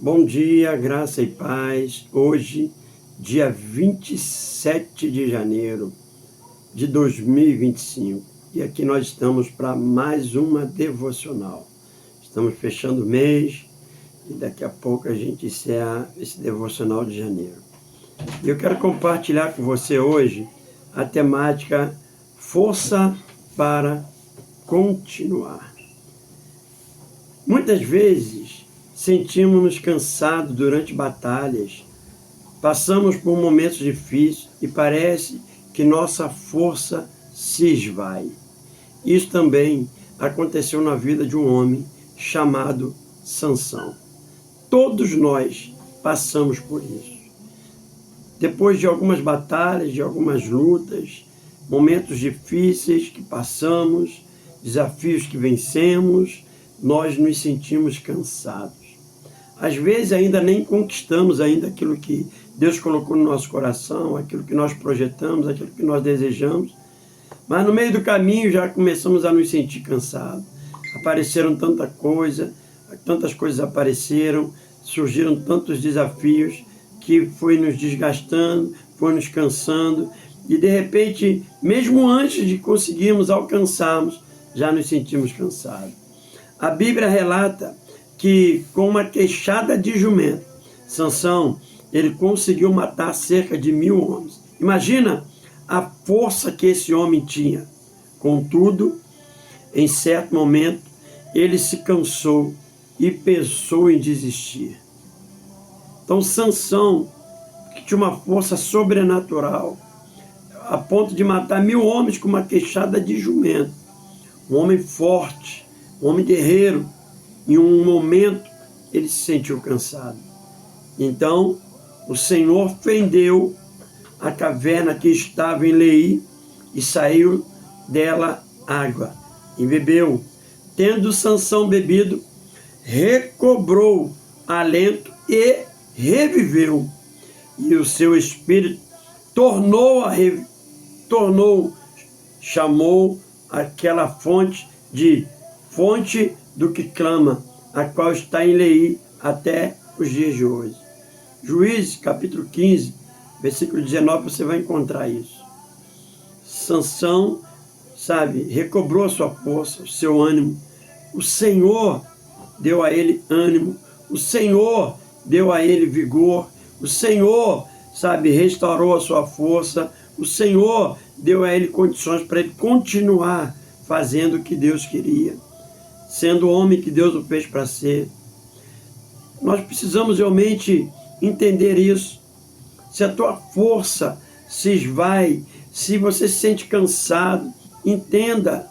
Bom dia, graça e paz. Hoje, dia 27 de janeiro de 2025. E aqui nós estamos para mais uma devocional. Estamos fechando o mês e daqui a pouco a gente encerra esse devocional de janeiro. E eu quero compartilhar com você hoje a temática Força para Continuar. Muitas vezes sentimos-nos cansados durante batalhas, passamos por momentos difíceis e parece que nossa força se esvai. Isso também aconteceu na vida de um homem chamado Sansão. Todos nós passamos por isso. Depois de algumas batalhas, de algumas lutas, momentos difíceis que passamos, desafios que vencemos, nós nos sentimos cansados. Às vezes ainda nem conquistamos ainda aquilo que Deus colocou no nosso coração, aquilo que nós projetamos, aquilo que nós desejamos, mas no meio do caminho já começamos a nos sentir cansados. Apareceram tantas coisas apareceram, surgiram tantos desafios que foi nos desgastando, foi nos cansando, e de repente, mesmo antes de conseguirmos alcançarmos, já nos sentimos cansados. A Bíblia relata que com uma queixada de jumento, Sansão, ele conseguiu matar cerca de 1000 homens. Imagina a força que esse homem tinha. Contudo, em certo momento, ele se cansou e pensou em desistir. Então, Sansão, que tinha uma força sobrenatural, a ponto de matar 1000 homens com uma queixada de jumento. Um homem forte, um homem guerreiro. Em um momento, ele se sentiu cansado. Então, o Senhor fendeu a caverna que estava em Leí e saiu dela água e bebeu. Tendo Sansão bebido, recobrou alento e reviveu. E o seu espírito chamou aquela fonte de fonte do que clama, a qual está em Leí até os dias de hoje. Juízes, capítulo 15, versículo 19, você vai encontrar isso. Sansão, recobrou a sua força, o seu ânimo. O Senhor deu a ele ânimo, o Senhor deu a ele vigor, o Senhor, restaurou a sua força, o Senhor deu a ele condições para ele continuar fazendo o que Deus queria, sendo o homem que Deus o fez para ser. Nós precisamos realmente entender isso. Se a tua força se esvai, se você se sente cansado, entenda,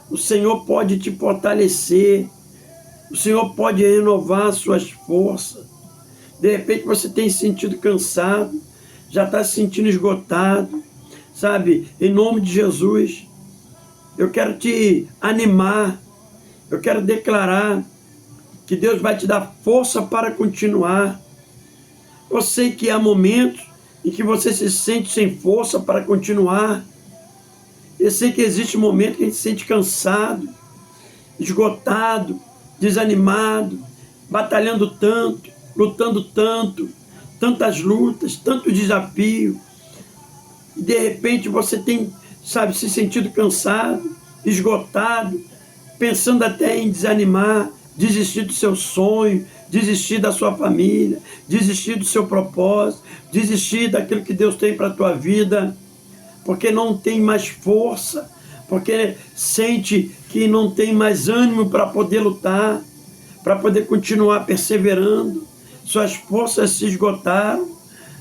o Senhor pode te fortalecer, o Senhor pode renovar as suas forças. De repente você tem se sentido cansado, já está se sentindo esgotado, em nome de Jesus, eu quero te animar, eu quero declarar que Deus vai te dar força para continuar. Eu sei que há momentos em que você se sente sem força para continuar. Eu sei que existe momentos que a gente se sente cansado, esgotado, desanimado, batalhando tanto, lutando tanto, tantas lutas, tanto desafio. E de repente você tem, se sentido cansado, esgotado, pensando até em desanimar, desistir do seu sonho, desistir da sua família, desistir do seu propósito, desistir daquilo que Deus tem para a tua vida, porque não tem mais força, porque sente que não tem mais ânimo para poder lutar, para poder continuar perseverando. Suas forças se esgotaram,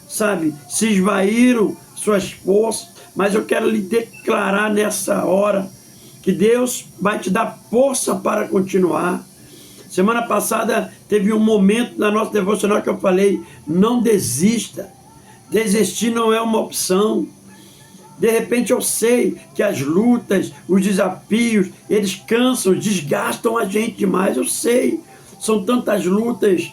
se esvaíram suas forças, mas eu quero lhe declarar nessa hora que Deus vai te dar força para continuar. Semana passada teve um momento na nossa devocional que eu falei, não desista. Desistir não é uma opção. De repente eu sei que as lutas, os desafios, eles cansam, desgastam a gente demais, eu sei. São tantas lutas,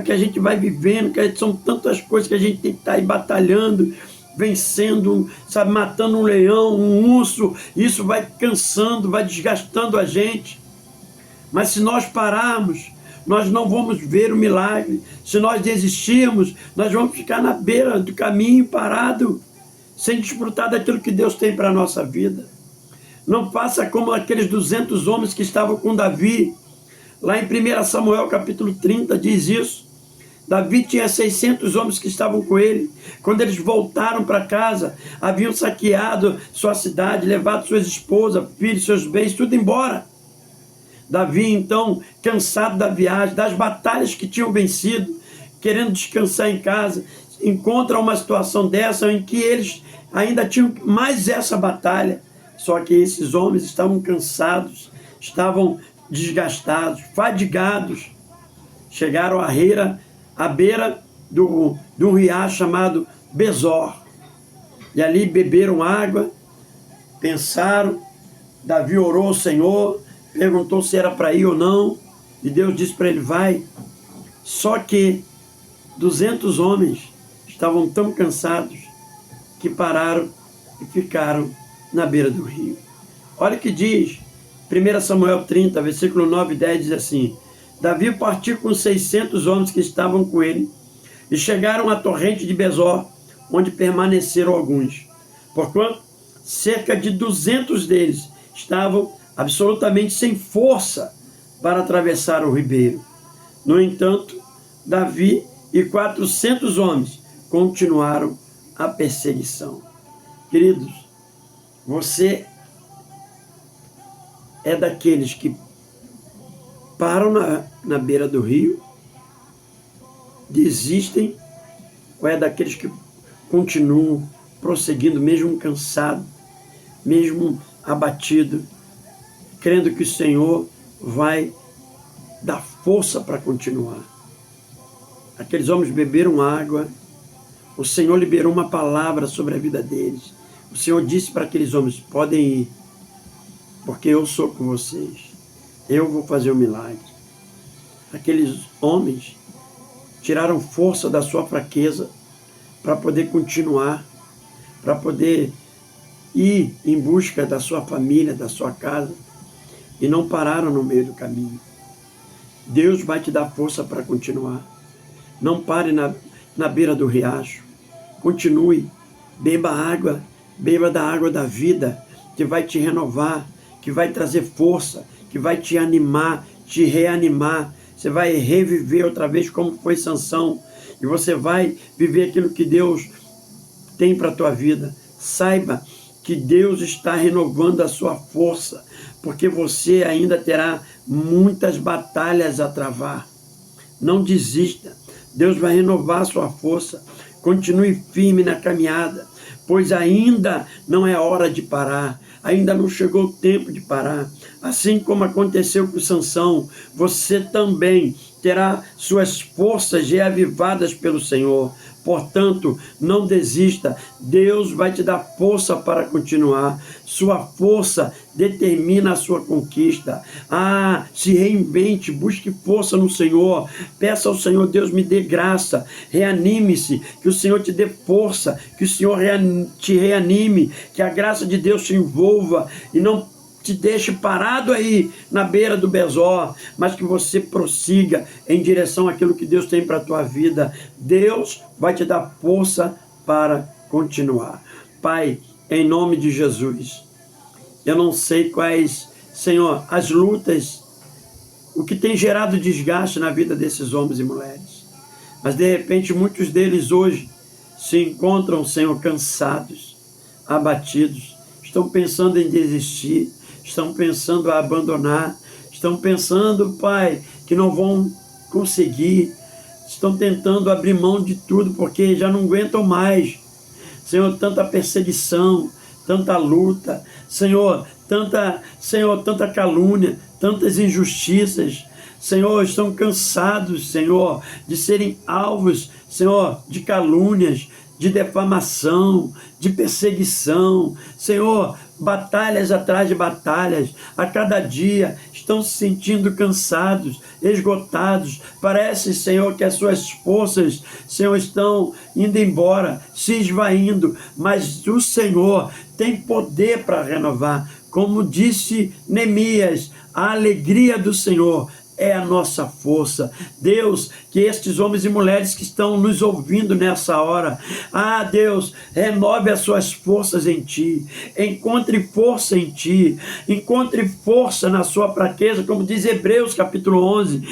que a gente vai vivendo, são tantas coisas que a gente tem que estar aí batalhando, vencendo, matando um leão, um urso. Isso vai cansando, vai desgastando a gente. Mas se nós pararmos nós não vamos ver o milagre. Se nós desistirmos, nós vamos ficar na beira do caminho, parado, sem desfrutar daquilo que Deus tem para a nossa vida. Não faça como aqueles 200 homens que estavam com Davi. Lá em 1 Samuel capítulo 30 diz isso. Davi tinha 600 homens que estavam com ele. Quando eles voltaram para casa, haviam saqueado sua cidade, levado suas esposas, filhos, seus bens, tudo embora. Davi, então, cansado da viagem, das batalhas que tinham vencido, querendo descansar em casa, encontra uma situação dessa em que eles ainda tinham mais essa batalha. Só que esses homens estavam cansados, estavam desgastados, fadigados. Chegaram à beira de um riacho chamado Besor. E ali beberam água, pensaram. Davi orou ao Senhor, perguntou se era para ir ou não. E Deus disse para ele, vai. Só que 200 homens estavam tão cansados que pararam e ficaram na beira do rio. Olha o que diz 1 Samuel 30, versículo 9 e 10, diz assim: Davi partiu com 600 homens que estavam com ele e chegaram à torrente de Besor, onde permaneceram alguns, porquanto cerca de 200 deles estavam absolutamente sem força para atravessar o ribeiro. No entanto, Davi e 400 homens continuaram a perseguição. Queridos, você é daqueles que param na beira do rio, desistem, ou é daqueles que continuam prosseguindo, mesmo cansado, mesmo abatido, crendo que o Senhor vai dar força para continuar? Aqueles homens beberam água, o Senhor liberou uma palavra sobre a vida deles. O Senhor disse para aqueles homens, podem ir, porque eu sou com vocês. Eu vou fazer um milagre. Aqueles homens tiraram força da sua fraqueza para poder continuar, para poder ir em busca da sua família, da sua casa, e não pararam no meio do caminho. Deus vai te dar força para continuar. Não pare na beira do riacho. Continue, beba água, beba da água da vida, que vai te renovar, que vai trazer força, que vai te animar, te reanimar. Você vai reviver outra vez como foi Sansão, e você vai viver aquilo que Deus tem para a tua vida. Saiba que Deus está renovando a sua força, porque você ainda terá muitas batalhas a travar. Não desista. Deus vai renovar a sua força. Continue firme na caminhada, pois ainda não é hora de parar. Ainda não chegou o tempo de parar. Assim como aconteceu com Sansão, você também terá suas forças reavivadas pelo Senhor. Portanto, não desista. Deus vai te dar força para continuar. Sua força determina a sua conquista. Se reinvente, busque força no Senhor. Peça ao Senhor, Deus me dê graça. Reanime-se, que o Senhor te dê força, que o Senhor te reanime, que a graça de Deus te envolva e não te deixe parado aí na beira do Besor, mas que você prossiga em direção àquilo que Deus tem para a tua vida. Deus vai te dar força para continuar. Pai, em nome de Jesus, eu não sei quais, Senhor, as lutas, o que tem gerado desgaste na vida desses homens e mulheres, mas de repente muitos deles hoje se encontram, Senhor, cansados, abatidos, estão pensando em desistir, estão pensando a abandonar, estão pensando, Pai, que não vão conseguir, estão tentando abrir mão de tudo porque já não aguentam mais. Senhor, tanta perseguição, tanta luta, Senhor, tanta calúnia, tantas injustiças. Senhor, estão cansados, Senhor, de serem alvos, Senhor, de calúnias, de defamação, de perseguição. Senhor, batalhas atrás de batalhas, a cada dia estão se sentindo cansados, esgotados. Parece, Senhor, que as suas forças, Senhor, estão indo embora, se esvaindo, mas o Senhor tem poder para renovar. Como disse Neemias, a alegria do Senhor é a nossa força. Deus, que estes homens e mulheres que estão nos ouvindo nessa hora, Deus, renove as suas forças em Ti, encontre força em Ti, encontre força na sua fraqueza, como diz Hebreus capítulo 11,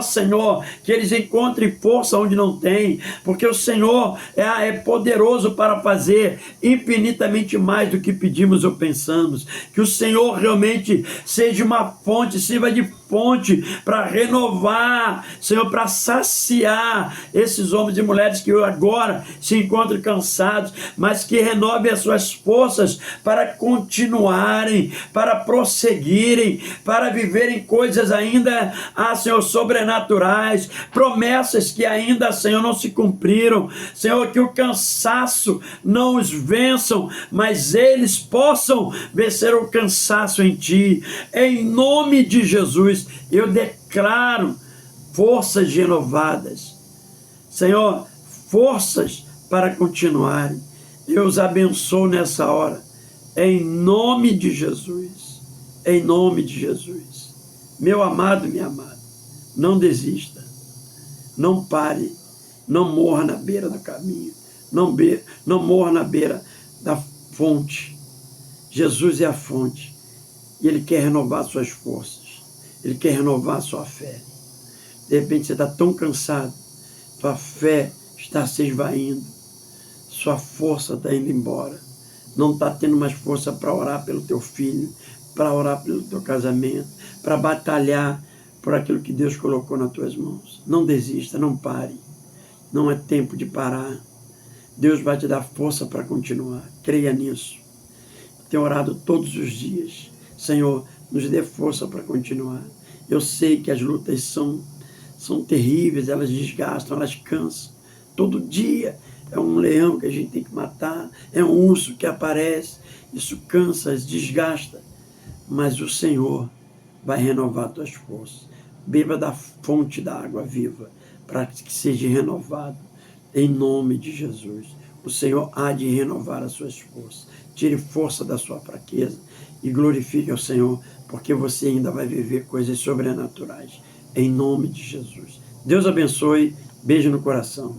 Senhor, que eles encontrem força onde não tem, porque o Senhor é poderoso para fazer infinitamente mais do que pedimos ou pensamos, que o Senhor realmente seja uma fonte, sirva de fonte para renovar, Senhor, para saciar esses homens e mulheres que agora se encontram cansados, mas que renove as suas forças para continuarem, para prosseguirem, para viverem coisas ainda, Senhor, sobrenaturais, promessas que ainda, Senhor, não se cumpriram, Senhor, que o cansaço não os vençam, mas eles possam vencer o cansaço em Ti, em nome de Jesus. Eu declaro forças renovadas, Senhor, forças para continuarem. Eu os abençoo nessa hora, em nome de Jesus, em nome de Jesus. Meu amado, minha amada, não desista, não pare, não morra na beira do caminho, não morra na beira da fonte. Jesus é a fonte e Ele quer renovar suas forças. Ele quer renovar a sua fé. De repente você está tão cansado, sua fé está se esvaindo, sua força está indo embora, não está tendo mais força para orar pelo teu filho, para orar pelo teu casamento, para batalhar por aquilo que Deus colocou nas tuas mãos. Não desista, não pare, não é tempo de parar. Deus vai te dar força para continuar, creia nisso. Tenho orado todos os dias, Senhor, nos dê força para continuar. Eu sei que as lutas são terríveis, elas desgastam, elas cansam. Todo dia é um leão que a gente tem que matar, é um urso que aparece, isso cansa, desgasta. Mas o Senhor vai renovar tuas forças. Beba da fonte da água viva, para que seja renovado, em nome de Jesus. O Senhor há de renovar as suas forças. Tire força da sua fraqueza e glorifique ao Senhor, porque você ainda vai viver coisas sobrenaturais, em nome de Jesus. Deus abençoe, beijo no coração.